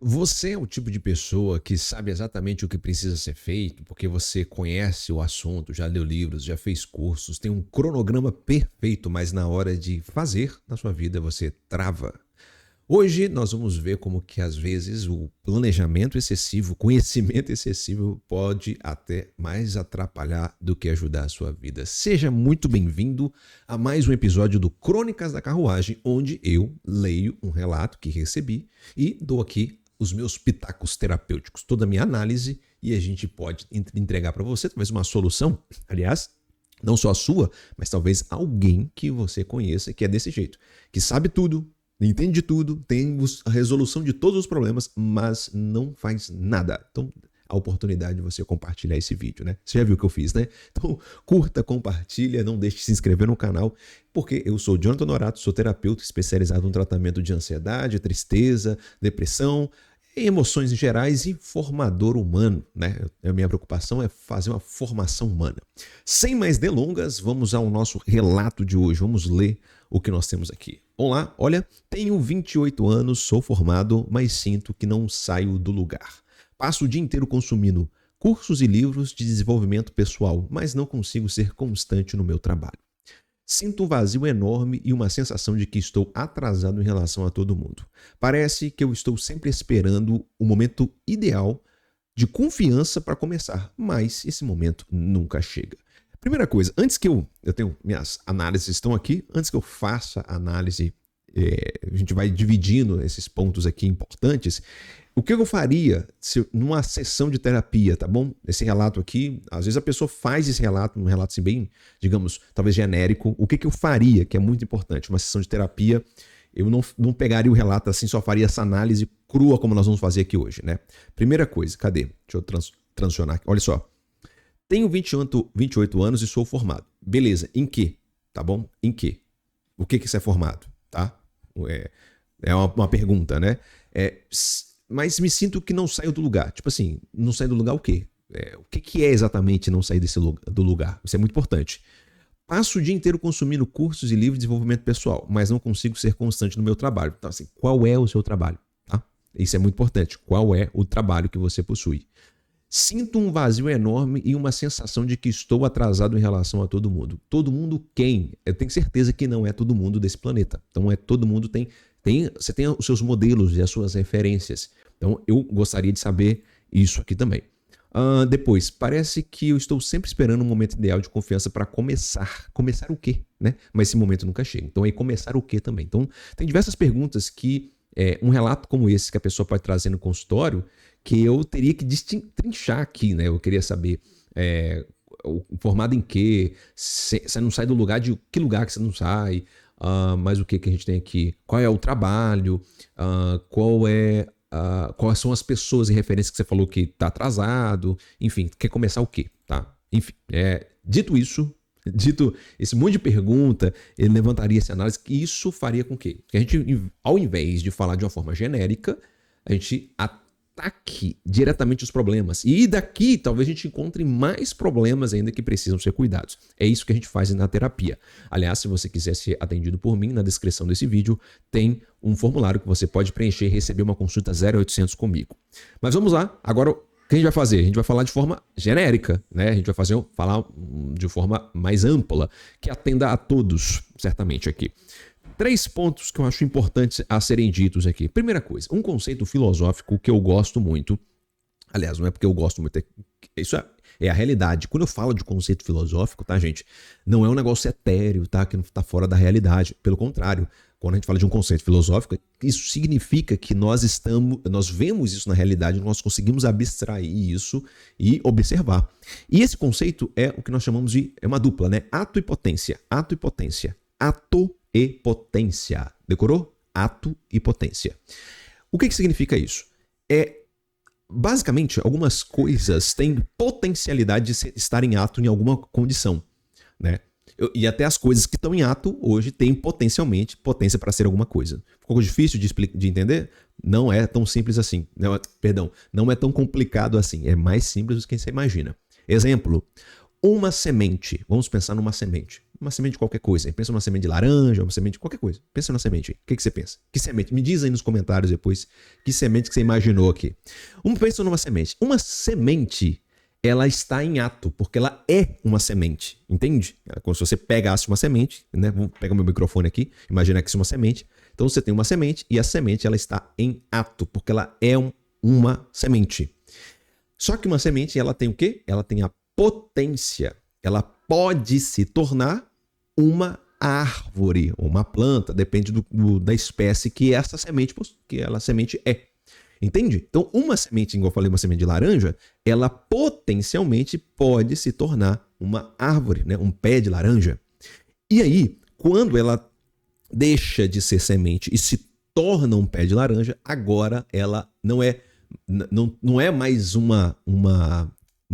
Você é o tipo de pessoa que sabe exatamente o que precisa ser feito, porque você conhece o assunto, já leu livros, já fez cursos, tem um cronograma perfeito, mas na hora de fazer na sua vida você trava. Hoje nós vamos ver como que às vezes o planejamento excessivo, o conhecimento excessivo pode até mais atrapalhar do que ajudar a sua vida. Seja muito bem-vindo a mais um episódio do Crônicas da Carruagem, onde eu leio um relato que recebi e dou aqui os meus pitacos terapêuticos, toda a minha análise, e a gente pode entregar para você talvez uma solução, aliás, não só a sua, mas talvez alguém que você conheça que é desse jeito, que sabe tudo, entende de tudo, tem a resolução de todos os problemas, mas não faz nada. Então, a oportunidade de você compartilhar esse vídeo, né? Você já viu o que eu fiz, né? Então, curta, compartilha, não deixe de se inscrever no canal, porque eu sou Jonathan Norato, sou terapeuta especializado no tratamento de ansiedade, tristeza, depressão, emoções em gerais e formador humano, né? A minha preocupação é fazer uma formação humana. Sem mais delongas, vamos ao nosso relato de hoje. Vamos ler o que nós temos aqui. Vamos lá, olha, tenho 28 anos, sou formado, mas sinto que não saio do lugar. Passo o dia inteiro consumindo cursos e livros de desenvolvimento pessoal, mas não consigo ser constante no meu trabalho. Sinto um vazio enorme e uma sensação de que estou atrasado em relação a todo mundo. Parece que eu estou sempre esperando o momento ideal de confiança para começar, mas esse momento nunca chega. Primeira coisa, antes que eu tenho minhas análises estão aqui, antes que eu faça a análise, a gente vai dividindo esses pontos aqui importantes. O que eu faria numa sessão de terapia, tá bom? Esse relato aqui, às vezes a pessoa faz esse relato, um relato assim bem, digamos, talvez genérico. O que eu faria, que é muito importante, uma sessão de terapia, eu não pegaria o relato assim, só faria essa análise crua como nós vamos fazer aqui hoje, né? Primeira coisa, cadê? Deixa eu transicionar aqui. Olha só. Tenho 28 anos e sou formado. Beleza, em quê? Tá bom? Em quê? O que você é formado, tá? É uma pergunta, né? Mas me sinto que não saio do lugar. Tipo assim, não saio do lugar o quê? O que é exatamente não sair do lugar? Isso é muito importante. Passo o dia inteiro consumindo cursos e livros de desenvolvimento pessoal, mas não consigo ser constante no meu trabalho. Então, assim, qual é o seu trabalho? Tá? Isso é muito importante. Qual é o trabalho que você possui? Sinto um vazio enorme e uma sensação de que estou atrasado em relação a todo mundo. Todo mundo quem? Eu tenho certeza que não é todo mundo desse planeta. Então, todo mundo você tem os seus modelos e as suas referências. Então, eu gostaria de saber isso aqui também. Depois, parece que eu estou sempre esperando um momento ideal de confiança para começar. Começar o quê? Né? Mas esse momento nunca chega. Então, aí começar o quê também? Então, tem diversas perguntas que um relato como esse que a pessoa pode trazer no consultório que eu teria que destrinchar aqui, né? Eu queria saber formado em quê? Você não sai do lugar de que lugar que você não sai? Mas o que a gente tem aqui? Qual é o trabalho? Quais são as pessoas em referência que você falou que está atrasado? Enfim, quer começar o quê? Tá? Enfim, dito esse monte de pergunta, ele levantaria essa análise que isso faria com que a gente, ao invés de falar de uma forma genérica, a gente ataque diretamente os problemas. E daqui, talvez a gente encontre mais problemas ainda que precisam ser cuidados. É isso que a gente faz na terapia. Aliás, se você quiser ser atendido por mim, na descrição desse vídeo tem um formulário que você pode preencher e receber uma consulta 0800 comigo. Mas vamos lá, agora o que a gente vai fazer? A gente vai falar de forma genérica, né? A gente vai falar de forma mais ampla, que atenda a todos, certamente aqui. 3 pontos que eu acho importantes a serem ditos aqui. Primeira coisa, um conceito filosófico que eu gosto muito. Aliás, não é porque eu gosto muito, isso é a realidade. Quando eu falo de conceito filosófico, tá, gente? Não é um negócio etéreo, tá? Que não está fora da realidade. Pelo contrário, quando a gente fala de um conceito filosófico, isso significa que nós vemos isso na realidade, nós conseguimos abstrair isso e observar. E esse conceito é o que nós chamamos de, é uma dupla, né? Ato e potência. Ato e potência. Ato e potência. Decorou? Ato e potência. O que significa isso? Basicamente, algumas coisas têm potencialidade de estar em ato em alguma condição, né? E até as coisas que estão em ato hoje têm potencialmente potência para ser alguma coisa. Ficou difícil de entender? Não é tão simples assim. Não é tão complicado assim. É mais simples do que você imagina. Exemplo, uma semente. Vamos pensar numa semente. uma semente de qualquer coisa. Pensa numa semente de laranja, uma semente de qualquer coisa. Pensa numa semente aí. O que você pensa? Que semente? Me diz aí nos comentários depois que semente que você imaginou aqui. Pensa numa semente. Uma semente, ela está em ato, porque ela é uma semente, entende? É como se você pegasse uma semente, né? Vou pegar meu microfone aqui, imagina que isso é uma semente. Então você tem uma semente e a semente ela está em ato, porque ela é uma semente. Só que uma semente, ela tem o quê? Ela tem a potência. Ela pode se tornar uma árvore, uma planta, depende da espécie que essa semente é. Entende? Então, uma semente, igual eu falei, uma semente de laranja, ela potencialmente pode se tornar uma árvore, né? Um pé de laranja. E aí, quando ela deixa de ser semente e se torna um pé de laranja, agora ela não é mais uma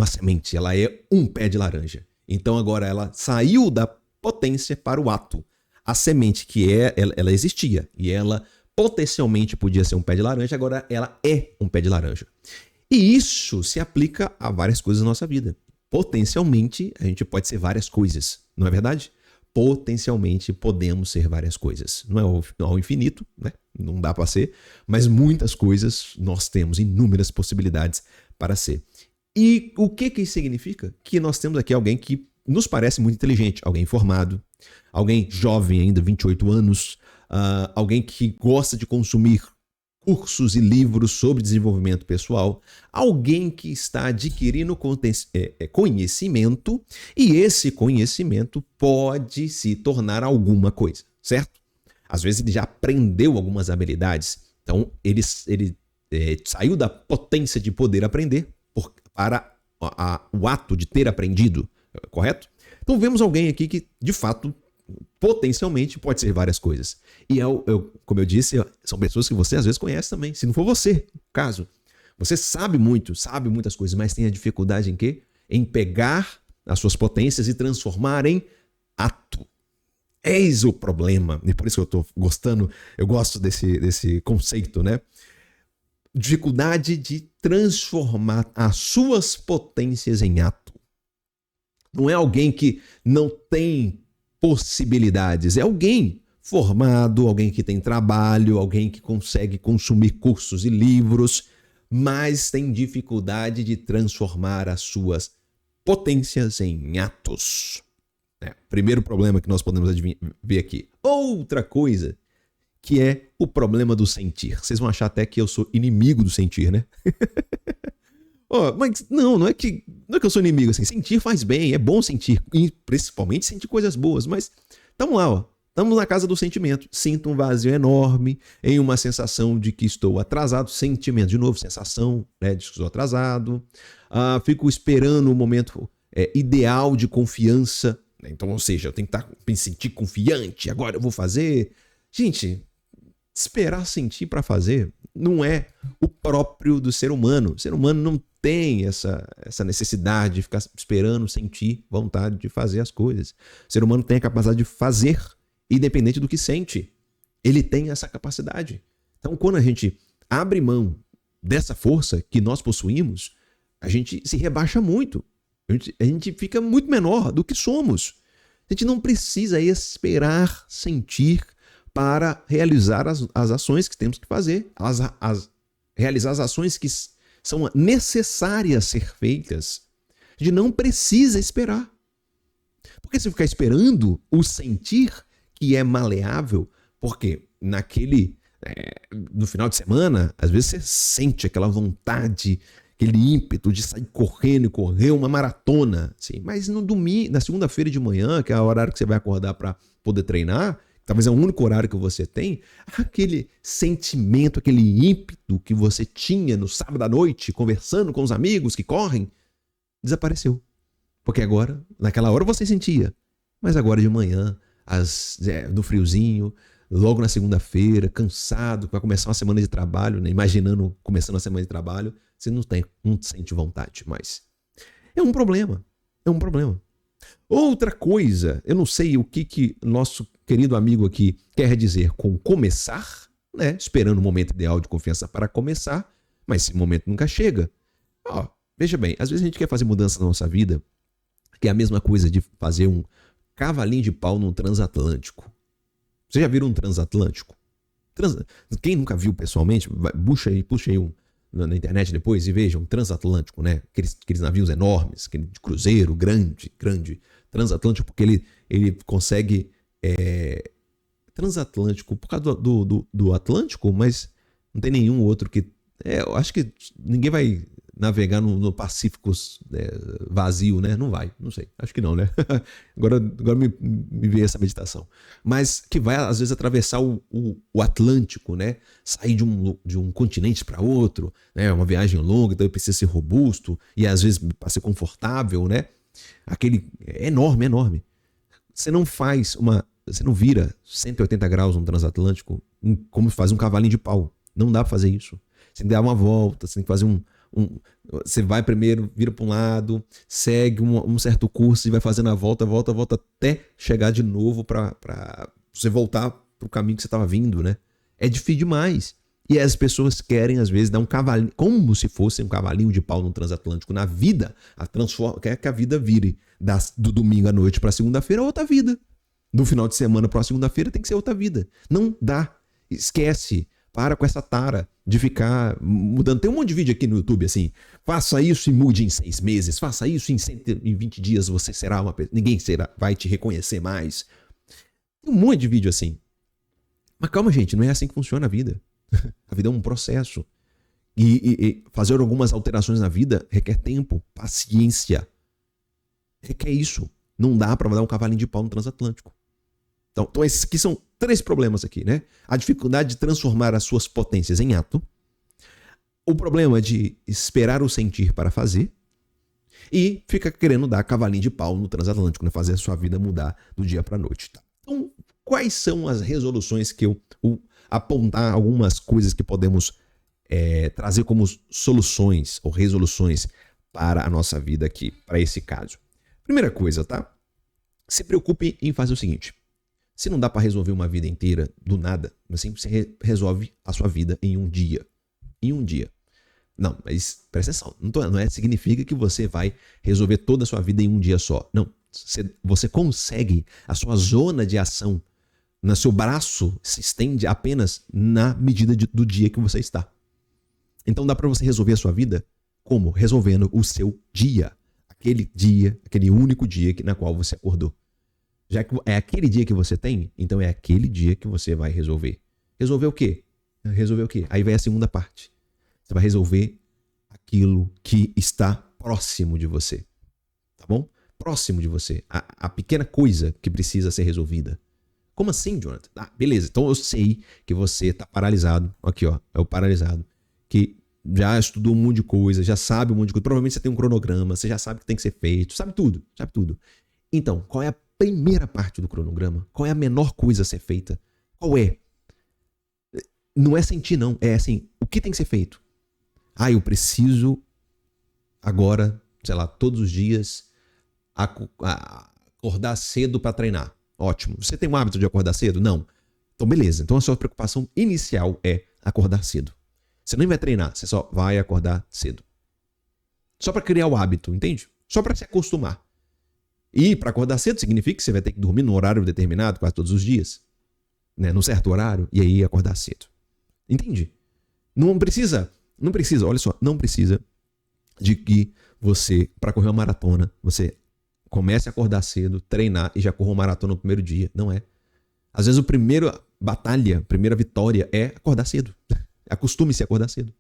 semente, ela é um pé de laranja. Então agora ela saiu da potência para o ato. A semente ela existia e ela potencialmente podia ser um pé de laranja, agora ela é um pé de laranja. E isso se aplica a várias coisas na nossa vida. Potencialmente a gente pode ser várias coisas, não é verdade? Potencialmente podemos ser várias coisas. Não é ao infinito, né? Não dá para ser, mas muitas coisas nós temos inúmeras possibilidades para ser. E o que isso significa? Que nós temos aqui alguém que nos parece muito inteligente, alguém informado, alguém jovem ainda, 28 anos, alguém que gosta de consumir cursos e livros sobre desenvolvimento pessoal, alguém que está adquirindo conhecimento e esse conhecimento pode se tornar alguma coisa, certo? Às vezes ele já aprendeu algumas habilidades, então ele saiu da potência de poder aprender para o ato de ter aprendido, correto? Então vemos alguém aqui que, de fato, potencialmente pode ser várias coisas. E como eu disse, são pessoas que você às vezes conhece também. Se não for você, caso. Você sabe muitas coisas, mas tem a dificuldade em quê? Em pegar as suas potências e transformar em ato. Eis o problema. E por isso que eu gosto desse conceito, né? Dificuldade de transformar as suas potências em ato. Não é alguém que não tem possibilidades, é alguém formado, alguém que tem trabalho, alguém que consegue consumir cursos e livros, mas tem dificuldade de transformar as suas potências em atos. Primeiro problema que nós podemos ver aqui. Outra coisa que é o problema do sentir. Vocês vão achar até que eu sou inimigo do sentir, né? Mas não é que eu sou inimigo, assim. Sentir faz bem, é bom sentir, e principalmente sentir coisas boas, mas estamos lá, estamos na casa do sentimento. Sinto um vazio enorme, em uma sensação de que estou atrasado, sentimento, de novo, sensação, né, de que estou atrasado. Fico esperando o momento ideal de confiança, né? Então, ou seja, eu tenho que me sentir confiante, agora eu vou fazer. Gente, esperar sentir para fazer não é o próprio do ser humano. O ser humano não tem essa necessidade de ficar esperando sentir vontade de fazer as coisas. O ser humano tem a capacidade de fazer, independente do que sente. Ele tem essa capacidade. Então, quando a gente abre mão dessa força que nós possuímos, a gente se rebaixa muito. A gente fica muito menor do que somos. A gente não precisa esperar sentir para realizar as ações que temos que fazer, realizar as ações que são necessárias ser feitas. A gente não precisa esperar. Porque se ficar esperando o sentir, que é maleável, porque no final de semana, às vezes você sente aquela vontade, aquele ímpeto de sair correndo e correr uma maratona, assim. Mas no domingo, na segunda-feira de manhã, que é o horário que você vai acordar para poder treinar, talvez é o único horário que você tem, aquele sentimento, aquele ímpeto que você tinha no sábado à noite, conversando com os amigos que correm, desapareceu. Porque agora, naquela hora você sentia, mas agora de manhã, no friozinho, logo na segunda-feira, cansado, vai começar uma semana de trabalho, né? Imaginando começando a semana de trabalho, você não sente vontade mais. É um problema. Outra coisa, eu não sei o que nosso querido amigo aqui quer dizer com começar, né? Esperando o momento ideal de confiança para começar, mas esse momento nunca chega. Veja bem, às vezes a gente quer fazer mudança na nossa vida, que é a mesma coisa de fazer cavalinho de pau num transatlântico. Vocês já viram um transatlântico? Quem nunca viu pessoalmente, puxa aí na internet depois e veja um transatlântico, né? Aqueles navios enormes, aquele de cruzeiro grande. Transatlântico porque ele consegue... transatlântico por causa do Atlântico, mas não tem nenhum outro que... eu acho que ninguém vai navegar no Pacífico vazio, né? Não vai, não sei. Acho que não, né? Agora me veio essa meditação. Mas que vai, às vezes, atravessar o Atlântico, né? Sair de um continente para outro, né? Uma viagem longa, então precisa ser robusto e, às vezes, para ser confortável, né? Aquele... É enorme. Você não vira 180 graus no transatlântico como faz um cavalinho de pau. Não dá para fazer isso. Você tem que dar uma volta, você tem que fazer você vai primeiro, vira para um lado, segue um certo curso e vai fazendo a volta até chegar de novo para você voltar para o caminho que você estava vindo, né? É difícil demais. E as pessoas querem, às vezes, dar um cavalinho, como se fosse um cavalinho de pau no transatlântico na vida, quer que a vida vire do domingo à noite para segunda-feira outra vida. Do final de semana para segunda-feira tem que ser outra vida. Não dá. Esquece. Para com essa tara de ficar mudando. Tem um monte de vídeo aqui no YouTube assim. Faça isso e mude em 6 meses. Faça isso em 120 dias. Você será uma pessoa. Ninguém vai te reconhecer mais. Tem um monte de vídeo assim. Mas calma, gente. Não é assim que funciona a vida. A vida é um processo. E fazer algumas alterações na vida requer tempo, paciência. Requer isso. Não dá para dar um cavalinho de pau no transatlântico. Então esses aqui são 3 problemas aqui, né? A dificuldade de transformar as suas potências em ato, o problema de esperar o sentir para fazer e fica querendo dar cavalinho de pau no transatlântico, né? Fazer a sua vida mudar do dia para a noite. Tá? Então, quais são as resoluções que eu apontar algumas coisas que podemos trazer como soluções ou resoluções para a nossa vida aqui, para esse caso? Primeira coisa, tá? Se preocupe em fazer o seguinte. Se não dá para resolver uma vida inteira do nada, assim, você resolve a sua vida em um dia. Em um dia. Não, mas presta atenção. Não significa que você vai resolver toda a sua vida em um dia só. Não. Você consegue a sua zona de ação, no seu braço se estende apenas na medida do dia que você está. Então dá para você resolver a sua vida como? Resolvendo o seu dia. Aquele único dia na qual você acordou. Já que é aquele dia que você tem, então é aquele dia que você vai resolver. Resolver o quê? Aí vem a segunda parte. Você vai resolver aquilo que está próximo de você. Tá bom? Próximo de você. A pequena coisa que precisa ser resolvida. Como assim, Jonathan? Beleza. Então eu sei que você está paralisado. Aqui, ó. É o paralisado. Que já estudou um monte de coisa, já sabe um monte de coisa. Provavelmente você tem um cronograma, você já sabe o que tem que ser feito. Sabe tudo. Então, qual é a primeira parte do cronograma? Qual é a menor coisa a ser feita? Qual é? Não é sentir, não. É assim, o que tem que ser feito? Eu preciso agora, sei lá, todos os dias acordar cedo para treinar. Ótimo. Você tem um hábito de acordar cedo? Não. Então, beleza. Então, a sua preocupação inicial é acordar cedo. Você nem vai treinar, você só vai acordar cedo. Só para criar o hábito, entende? Só para se acostumar. E para acordar cedo significa que você vai ter que dormir num horário determinado quase todos os dias, né? Num certo horário, e aí acordar cedo. Entende? Não precisa, olha só, não precisa de que você, para correr uma maratona, você comece a acordar cedo, treinar e já corra uma maratona no primeiro dia. Não é. Às vezes a primeira vitória é acordar cedo. Acostume-se a acordar cedo.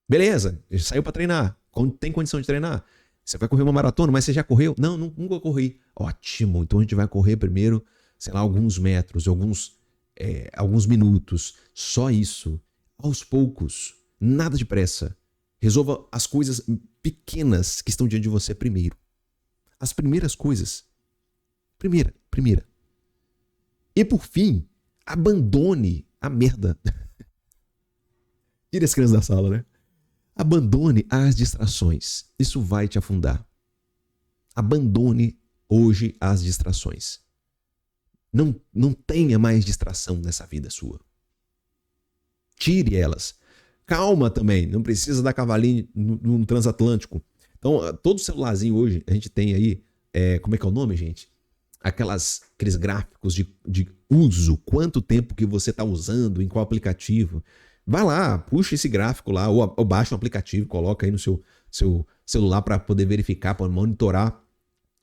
Beleza, saiu para treinar, tem condição de treinar. Você vai correr uma maratona, mas você já correu? Não, nunca corri. Ótimo, então a gente vai correr primeiro, sei lá, alguns metros, alguns minutos. Só isso. Aos poucos. Nada de pressa. Resolva as coisas pequenas que estão diante de você primeiro. As primeiras coisas. Primeira. E por fim, abandone a merda. Tire as crianças da sala, né? Abandone as distrações. Isso vai te afundar. Abandone hoje as distrações. Não tenha mais distração nessa vida sua. Tire elas. Calma também. Não precisa dar cavalinho no transatlântico. Então, todo celularzinho hoje, a gente tem aí... como é que é o nome, gente? aqueles gráficos de uso, quanto tempo que você está usando, em qual aplicativo. Vai lá, puxa esse gráfico lá, ou baixa um aplicativo, coloca aí no seu celular para poder verificar, para monitorar.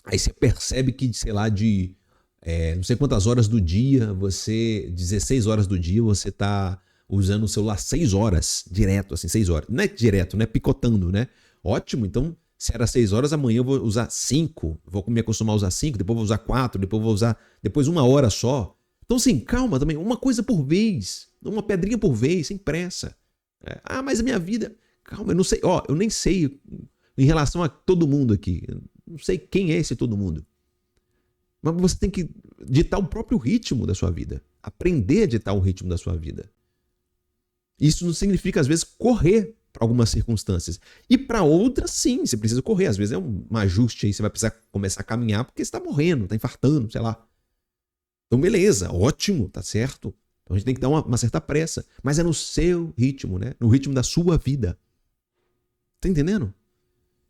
Aí você percebe que, sei lá, não sei quantas horas do dia, 16 horas do dia, você está usando o celular 6 horas, direto, assim, 6 horas. Não é direto, não é picotando, né? Ótimo, então, se era 6 horas, amanhã eu vou usar 5, vou me acostumar a usar 5, depois vou usar 4, depois vou usar, depois 1 hora só. Então, assim, calma também, uma coisa por vez, uma pedrinha por vez, sem pressa. Mas a minha vida, calma, eu não sei, eu nem sei em relação a todo mundo aqui, eu não sei quem é esse todo mundo. Mas você tem que ditar o próprio ritmo da sua vida, aprender a ditar o ritmo da sua vida. Isso não significa, às vezes, correr para algumas circunstâncias. E para outras, sim, você precisa correr. Às vezes é um ajuste aí, você vai precisar começar a caminhar porque você está morrendo, está infartando, sei lá. Então, beleza, ótimo, tá certo. Então a gente tem que dar uma certa pressa. Mas é no seu ritmo, né? No ritmo da sua vida. Tá entendendo?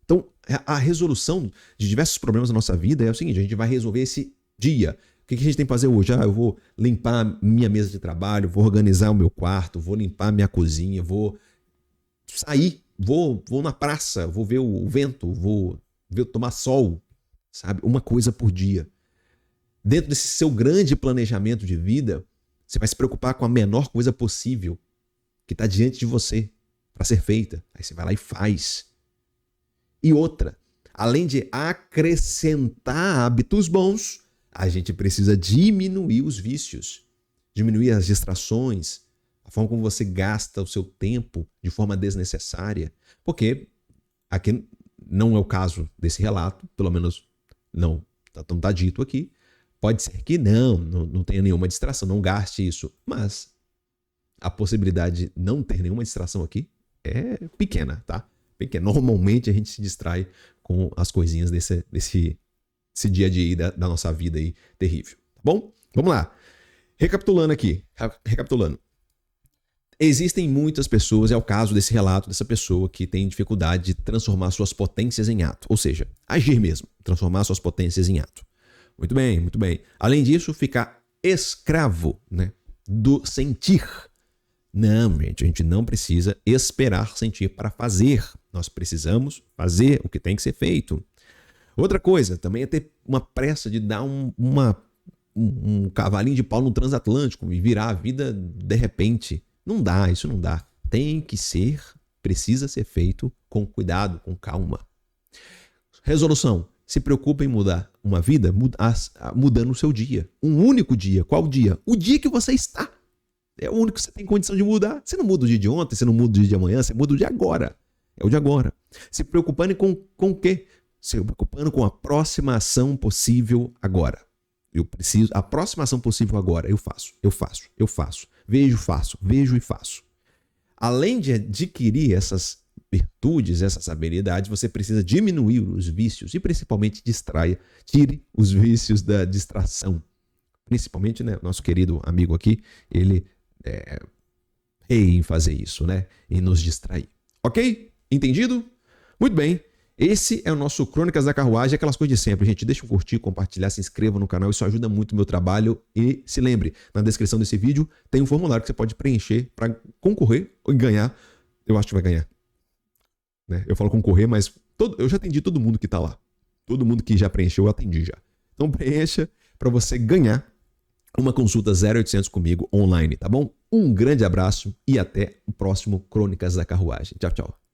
Então, a resolução de diversos problemas da nossa vida é o seguinte: a gente vai resolver esse dia. O que a gente tem que fazer hoje? Eu vou limpar minha mesa de trabalho, vou organizar o meu quarto, vou limpar minha cozinha, vou sair, vou na praça, vou ver o vento, vou tomar sol, sabe? Uma coisa por dia. Dentro desse seu grande planejamento de vida, você vai se preocupar com a menor coisa possível que está diante de você para ser feita. Aí você vai lá e faz. E outra, além de acrescentar hábitos bons, a gente precisa diminuir os vícios, diminuir as distrações, a forma como você gasta o seu tempo de forma desnecessária. Porque aqui não é o caso desse relato, pelo menos não está dito aqui. Pode ser que não tenha nenhuma distração, não gaste isso. Mas a possibilidade de não ter nenhuma distração aqui é pequena, tá? Pequena. Normalmente a gente se distrai com as coisinhas desse dia a dia da nossa vida aí terrível. Tá bom? Vamos lá. Recapitulando. Existem muitas pessoas, é o caso desse relato dessa pessoa que tem dificuldade de transformar suas potências em ato. Ou seja, agir mesmo, transformar suas potências em ato. Muito bem, muito bem. Além disso, ficar escravo, né, do sentir. Não, gente, a gente não precisa esperar sentir para fazer. Nós precisamos fazer o que tem que ser feito. Outra coisa, também é ter uma pressa de dar um cavalinho de pau no transatlântico e virar a vida de repente. Não dá, isso não dá. Precisa ser feito com cuidado, com calma. Resolução. Se preocupe em mudar uma vida mudando o seu dia. Um único dia. Qual dia? O dia que você está. É o único que você tem condição de mudar. Você não muda o dia de ontem, você não muda o dia de amanhã, você muda o de agora. É o de agora. Se preocupando com o quê? Se preocupando com a próxima ação possível agora. A próxima ação possível agora. Eu faço. Vejo e faço. Além de adquirir essas virtudes, essas habilidades, você precisa diminuir os vícios e principalmente tire os vícios da distração. Principalmente, né, nosso querido amigo aqui, ele em fazer isso, né, em nos distrair. Ok? Entendido? Muito bem. Esse é o nosso Crônicas da Carruagem, aquelas coisas de sempre. Gente, deixa um curtir, compartilhar, se inscreva no canal, isso ajuda muito o meu trabalho. E se lembre, na descrição desse vídeo tem um formulário que você pode preencher para concorrer e ganhar. Eu acho que vai ganhar. Né? Eu falo concorrer, mas eu já atendi todo mundo que está lá. Todo mundo que já preencheu, eu atendi já. Então preencha para você ganhar uma consulta 0800 comigo online, tá bom? Um grande abraço e até o próximo Crônicas da Carruagem. Tchau, tchau.